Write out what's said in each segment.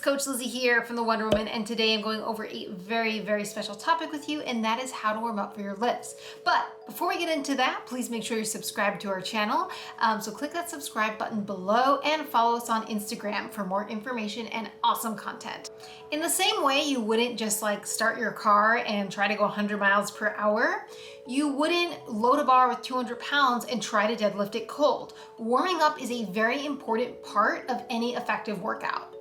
Coach Lizzie here from the Wonder Woman, and today I'm going over a very, very special topic with you, and that is how to warm up for your lifts. But before we get into that, please make sure you're subscribed to our channel. So click that subscribe button below and follow us on Instagram for more information and awesome content. In the same way you wouldn't just like start your car and try to go 100 miles per hour, you wouldn't load a bar with 200 pounds and try to deadlift it cold. Warming up is a very important part of any effective workout.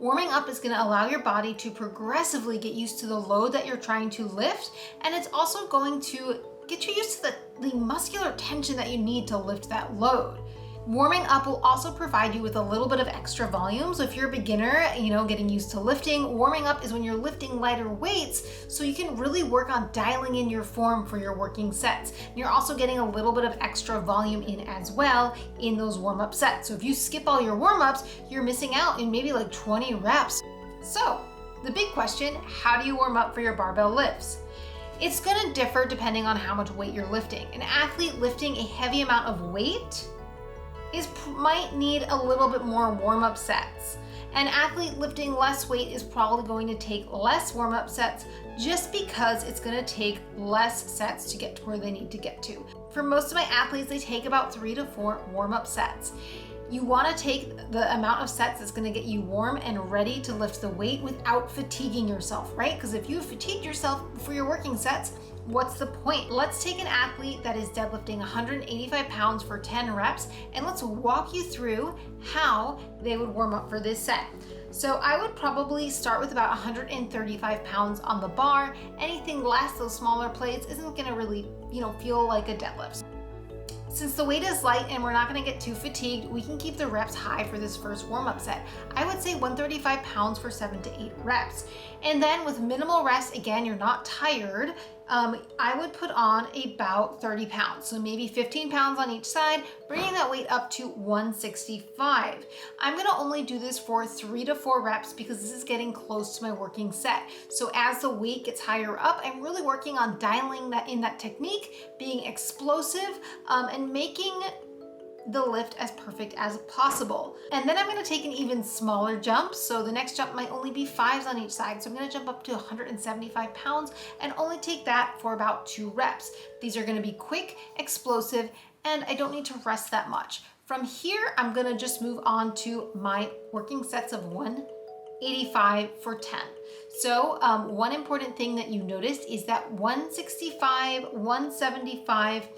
Warming up is going to allow your body to progressively get used to the load that you're trying to lift, and it's also going to get you used to the muscular tension that you need to lift that load. Warming up will also provide you with a little bit of extra volume. So if you're a beginner, getting used to lifting, warming up is when you're lifting lighter weights, so you can really work on dialing in your form for your working sets. And you're also getting a little bit of extra volume in as well in those warm-up sets. So if you skip all your warm-ups, you're missing out in maybe like 20 reps. So the big question, how do you warm up for your barbell lifts? It's gonna differ depending on how much weight you're lifting. An athlete lifting a heavy amount of weight might need a little bit more warm-up sets. An athlete lifting less weight is probably going to take less warm-up sets just because it's going to take less sets to get to where they need to get to. For most of my athletes, they take about 3 to 4 warm-up sets. You want to take the amount of sets that's going to get you warm and ready to lift the weight without fatiguing yourself, right? Because if you fatigued yourself for your working sets, what's the point? Let's take an athlete that is deadlifting 185 pounds for 10 reps, and let's walk you through how they would warm up for this set. So I would probably start with about 135 pounds on the bar. Anything less, those smaller plates, isn't gonna really, feel like a deadlift. Since the weight is light and we're not gonna get too fatigued, we can keep the reps high for this first warm-up set. I would say 135 pounds for 7 to 8 reps. And then with minimal rest, again, you're not tired, I would put on about 30 pounds. So maybe 15 pounds on each side, bringing that weight up to 165. I'm gonna only do this for 3 to 4 reps because this is getting close to my working set. So as the weight gets higher up, I'm really working on dialing that technique, being explosive, and making the lift as perfect as possible. And then I'm gonna take an even smaller jump. So the next jump might only be 5s on each side. So I'm gonna jump up to 175 pounds and only take that for about 2 reps. These are gonna be quick, explosive, and I don't need to rest that much. From here, I'm gonna just move on to my working sets of 185 for 10. So one important thing that you noticed is that 165, 175,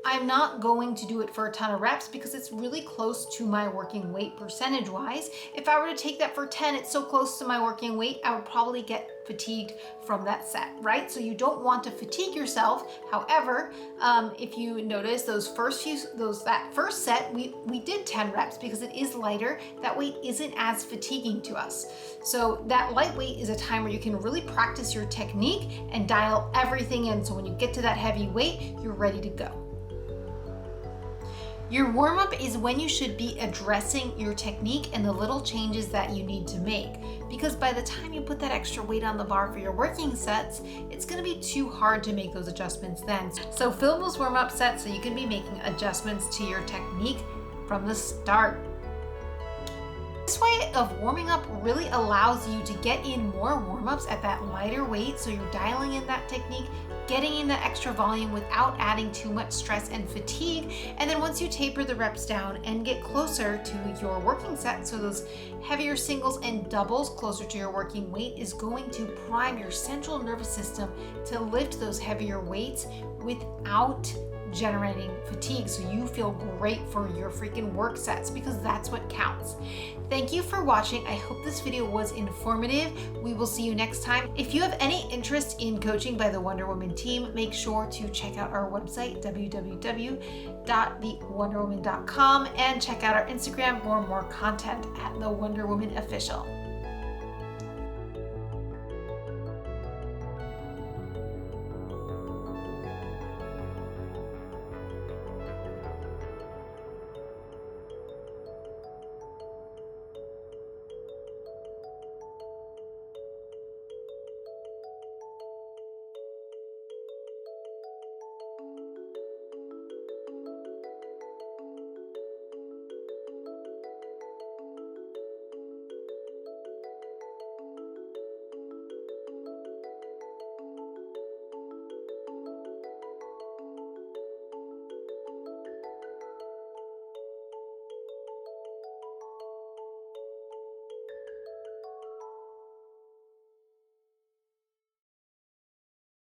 I'm not going to do it for a ton of reps because it's really close to my working weight percentage wise. If I were to take that for 10, it's so close to my working weight, I would probably get fatigued from that set, right? So you don't want to fatigue yourself. However, if you notice that first set, we did 10 reps because it is lighter. That weight isn't as fatiguing to us. So that light weight is a time where you can really practice your technique and dial everything in. So when you get to that heavy weight, you're ready to go. Your warm-up is when you should be addressing your technique and the little changes that you need to make. Because by the time you put that extra weight on the bar for your working sets, it's gonna be too hard to make those adjustments then. So fill those warm-up sets so you can be making adjustments to your technique from the start. This way of warming up really allows you to get in more warm-ups at that lighter weight, so you're dialing in that technique, getting in that extra volume without adding too much stress and fatigue. And then once you taper the reps down and get closer to your working set, so those heavier singles and doubles closer to your working weight is going to prime your central nervous system to lift those heavier weights without generating fatigue, so you feel great for your freaking work sets, because that's what counts. Thank you for watching. I hope this video was informative. We will see you next time. If you have any interest in coaching by the Wonder Woman team, make sure to check out our website, www.thewonderwoman.com, and check out our Instagram for more content at The Wonder Woman Official.